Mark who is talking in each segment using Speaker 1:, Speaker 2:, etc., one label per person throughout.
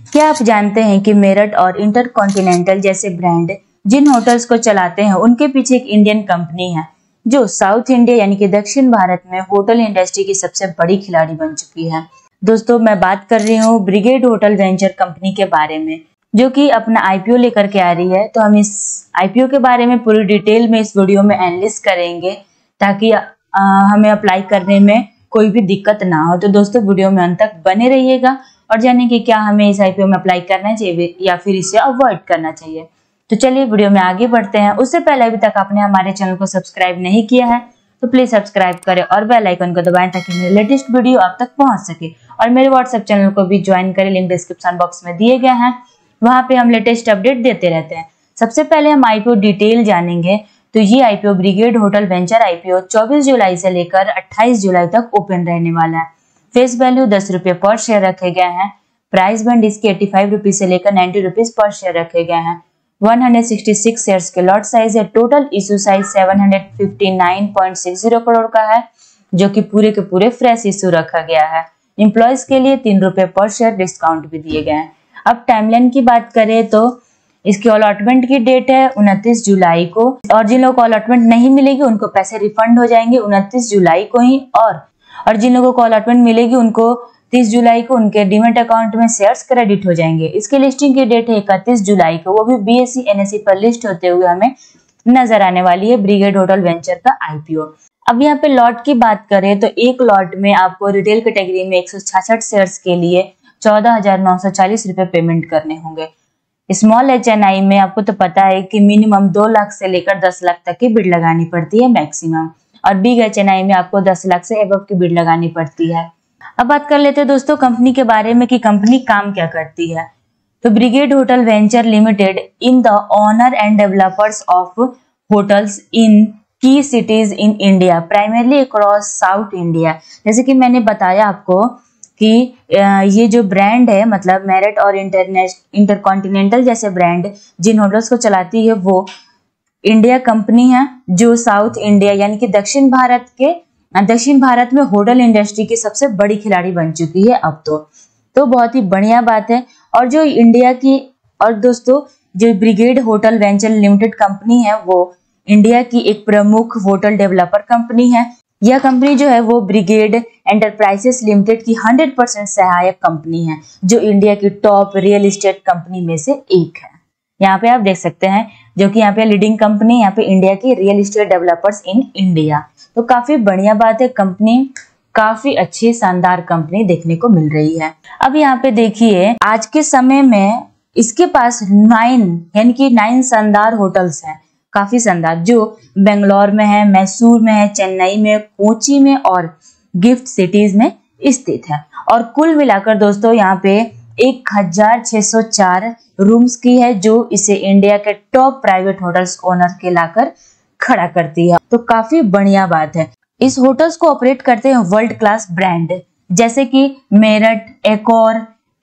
Speaker 1: क्या आप जानते हैं कि मेरठ और इंटरकॉन्टिनेंटल जैसे ब्रांड जिन होटल्स को चलाते हैं उनके पीछे एक इंडियन कंपनी है जो साउथ इंडिया यानी कि दक्षिण भारत में होटल इंडस्ट्री की सबसे बड़ी खिलाड़ी बन चुकी है। दोस्तों, मैं बात कर रही हूँ ब्रिगेड होटल वेंचर कंपनी के बारे में, जो कि अपना आईपीओ लेकर के आ रही है। तो हम इस आईपीओ के बारे में पूरी डिटेल में इस वीडियो में एनालिसिस करेंगे ताकि हमें अप्लाई करने में कोई भी दिक्कत ना हो। तो दोस्तों, वीडियो में अंत तक बने रहिएगा और जानें कि क्या हमें इस आईपीओ में अप्लाई करना चाहिए या फिर इसे अवॉइड करना चाहिए। तो चलिए वीडियो में आगे बढ़ते हैं। उससे पहले अभी तक आपने हमारे चैनल को सब्सक्राइब नहीं किया है तो प्लीज सब्सक्राइब करें और बेल आइकन को दबाएं ताकि मेरे लेटेस्ट वीडियो आप तक पहुंच सके। और मेरे व्हाट्सएप चैनल को भी ज्वाइन करें, लिंक डिस्क्रिप्शन बॉक्स में दिए गए हैं, वहां पे हम लेटेस्ट अपडेट देते रहते हैं। सबसे पहले हम आईपीओ डिटेल जानेंगे। तो ये IPO brigade hotel venture IPO 24 जुलाई से लेकर 28 जुलाई तक ओपन रहने वाला है। फेस वैल्यू 10 रुपये पर शेयर रखे गए हैं। प्राइस बैंड इसके 85 रुपीज से लेकर 90 रुपीज पर शेयर रखे गए हैं। 166 शेयर्स के लॉट साइज है। टोटल इशू साइज 759.60 करोड़ का है, जो कि पूरे के पूरे फ्रेश इशू रखा गया है। एम्प्लॉयज के लिए 3 रुपये पर शेयर डिस्काउंट भी दिए गए हैं। अब टाइमलाइन की बात करें तो इसकी अलॉटमेंट की डेट है 29 जुलाई को, और जिन लोगों को अलॉटमेंट नहीं मिलेगी उनको पैसे रिफंड हो जाएंगे 29 जुलाई को ही, और जिन लोगों को अलॉटमेंट मिलेगी उनको 30 जुलाई को उनके डीमेट अकाउंट में शेयर्स क्रेडिट हो जाएंगे। इसकी लिस्टिंग की डेट है 31 जुलाई को, वो भी बीएसई एनएसई पर लिस्ट होते हुए हमें नजर आने वाली है ब्रिगेड होटल वेंचर का आईपीओ। अब यहाँ पे लॉट की बात करें तो एक लॉट में आपको रिटेल कैटेगरी में 166 शेयर्स के लिए 14,940 रुपए पेमेंट करने होंगे। स्मॉल एचएनआई में आपको तो पता है कि मिनिमम 2 लाख से लेकर 10 लाख तक की बिड लगानी पड़ती है मैक्सिमम, और बिग एचएनआई में आपको 10 लाख से एबव की बिड लगानी पड़ती है। अब बात कर लेते हैं दोस्तों कंपनी के बारे में कि कंपनी काम क्या करती है। तो Brigade hotel venture limited in the owner and developers of hotels in key cities in India primarily across South India. जैसे कि मैंने बताया आपको कि ये जो ब्रांड है, मतलब मेरिट और इंटरकॉन्टिनेंटल जैसे ब्रांड जिन होटल्स को चलाती है वो इंडिया कंपनी है, जो साउथ इंडिया यानी कि दक्षिण भारत में होटल इंडस्ट्री की सबसे बड़ी खिलाड़ी बन चुकी है अब तो बहुत ही बढ़िया बात है। और जो इंडिया की, और दोस्तों जो brigade hotel venture limited company है वो इंडिया की एक प्रमुख होटल डेवलपर कंपनी है। यह कंपनी जो है वो ब्रिगेड एंटरप्राइजेस लिमिटेड की 100% सहायक कंपनी है, जो इंडिया की टॉप रियल एस्टेट कंपनी में से एक है। यहाँ पे आप देख सकते हैं, जो कि यहाँ पे लीडिंग कंपनी यहाँ पे इंडिया की real estate developers in India. तो काफी बढ़िया बात है, कंपनी काफी अच्छी शानदार कंपनी देखने को मिल रही है। अब यहाँ पे देखिए आज के समय में इसके पास 9 शानदार होटल्स हैं, काफी शानदार, जो बेंगलोर में है, मैसूर में है, चेन्नई में, कोची में और गिफ्ट सिटीज में स्थित है। और कुल मिलाकर दोस्तों यहाँ पे 1604 रूम्स की है, जो इसे इंडिया के टॉप प्राइवेट होटल्स ओनर के लाकर खड़ा करती है। तो काफी बढ़िया बात है। इस होटल्स को ऑपरेट करते हैं वर्ल्ड क्लास ब्रांड जैसे कि Marriott, Accor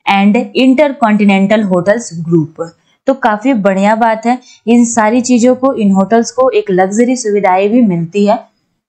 Speaker 1: and InterContinental hotels group. तो काफी बढ़िया बात है। इन सारी चीजों को, इन होटल्स को एक लग्जरी सुविधाएं भी मिलती है।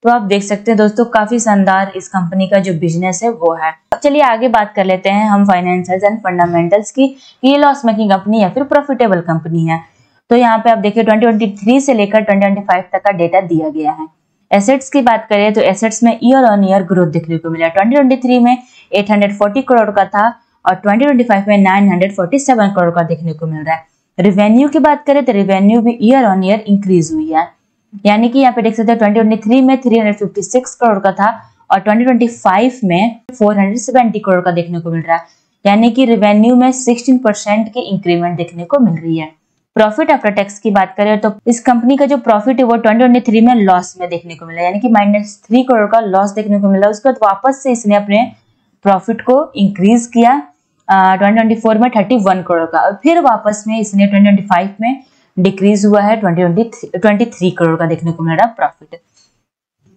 Speaker 1: तो आप देख सकते हैं दोस्तों काफी शानदार इस कंपनी का जो बिजनेस है वो है। अब चलिए आगे बात कर लेते हैं हम फाइनेंशियल्स एंड फंडामेंटल्स की, ये लॉस मेकिंग कंपनी या फिर प्रॉफिटेबल कंपनी है। तो यहाँ पे आप देखिए 2023 से लेकर 2025 तक का डेटा दिया गया है। एसेट्स की बात करें तो एसेट्स में ईयर ऑन ईयर ग्रोथ देखने को मिला। 2023 में 840 करोड़ का था और 2025 में 947 करोड़ का देखने को मिल रहा है। रेवेन्यू की बात करें तो रेवेन्यू भी ईयर ऑन ईयर इंक्रीज हुई है, यानी कि यहाँ पे देख सकते हैं 2023 में 356 करोड़ का था और 2025 में 470 करोड़ का देखने को मिल रहा है, यानी कि रेवेन्यू में 16% की इंक्रीमेंट देखने को मिल रही है। प्रॉफिट आफ्टर टैक्स की बात करें तो इस कंपनी का जो प्रॉफिट है वो 2023 में लॉस में देखने को मिला, यानी कि -3 करोड़ का लॉस देखने को मिला। उसके बाद वापस से इसने अपने प्रॉफिट को इंक्रीज किया 2024 में 31 करोड़ का, और फिर वापस में इसने 2025 में डिक्रीज हुआ है 23 करोड़ का देखने को मिल रहा प्रॉफिट।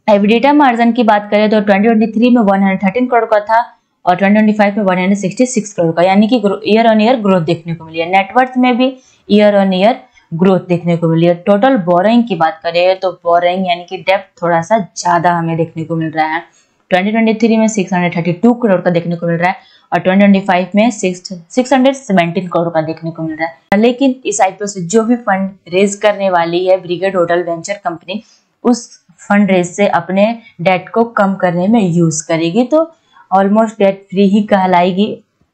Speaker 1: एबिडिटा मार्जिन की बात करें तो 2023 में 113 करोड़ का था और 2025 में 166 करोड़ का, यानी कि ईयर ऑन ईयर ग्रोथ देखने को मिली है। नेटवर्थ में भी ईयर ऑन ईयर ग्रोथ देखने को मिली है। टोटल बोरोइंग की बात करें तो बोरोइंग यानी कि डेप्थ थोड़ा सा ज्यादा हमें देखने को मिल रहा है। 2023 में 632 करोड़ का देखने को मिल रहा है और 2025 में 617 करोड़ का देखने को मिल रहा है। लेकिन इस आईपीओ से जो भी फंड रेज करने वाली है ब्रिगेड होटल वेंचर कंपनी, उस फंड रेज से अपने डेट को कम करने में यूज करेगी, तो ऑलमोस्ट डेट फ्री ही कहलाएगी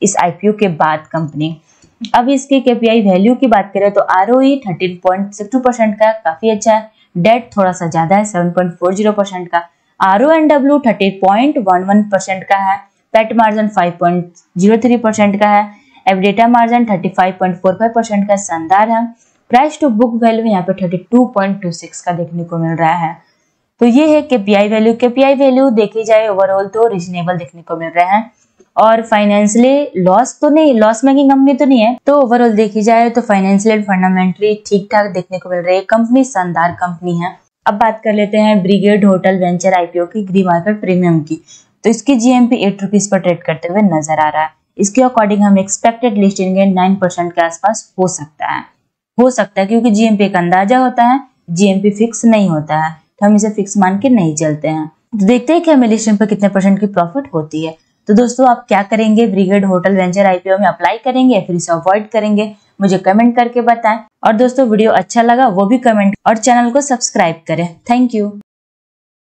Speaker 1: इस आईपीओ के बाद कंपनी। अब इसके केपीआई वैल्यू की बात करें तो आरओई 13.62% का काफी अच्छा है, डेट थोड़ा सा ज्यादा है 7.40% का, RONW 30.11% का है, पेट मार्जिन 5.03% का है, एबिडेटा मार्जिन 35.45% का शानदार है, प्राइस टू बुक वैल्यू यहाँ पे 32.26 का देखने को मिल रहा है। तो ये है केपीआई वैल्यू। केपीआई वैल्यू देखी जाए ओवरऑल तो रीजनेबल देखने को मिल रहे हैं और फाइनेंशियली लॉस तो नहीं, लॉस मेकिंग कंपनी तो नहीं है। तो ओवरऑल देखी जाए तो फाइनेंशियल एंड फंडामेंटली ठीक ठाक देखने को मिल रही है, कंपनी शानदार कंपनी है। अब बात कर लेते हैं ब्रिगेड होटल वेंचर आईपीओ की ग्री मार्केट प्रीमियम की। तो इसकी जीएमपी 8 रुपीज पर ट्रेड करते हुए नजर आ रहा है। इसके अकॉर्डिंग हम एक्सपेक्टेड लिस्टिंग गेन 9% के आसपास हो सकता है क्योंकि जीएमपी का अंदाजा होता है, जीएमपी फिक्स नहीं होता है, तो हम इसे फिक्स मान के नहीं चलते हैं। तो देखते हैं कि हमें लिस्टिंग पर कितने % की प्रॉफिट होती है। तो दोस्तों आप क्या करेंगे, ब्रिगेड होटल वेंचर आईपीओ में अप्लाई करेंगे या फिर इसे अवॉइड करेंगे, मुझे कमेंट करके बताएं। और दोस्तों वीडियो अच्छा लगा वो भी कमेंट और चैनल को सब्सक्राइब करें। Thank you.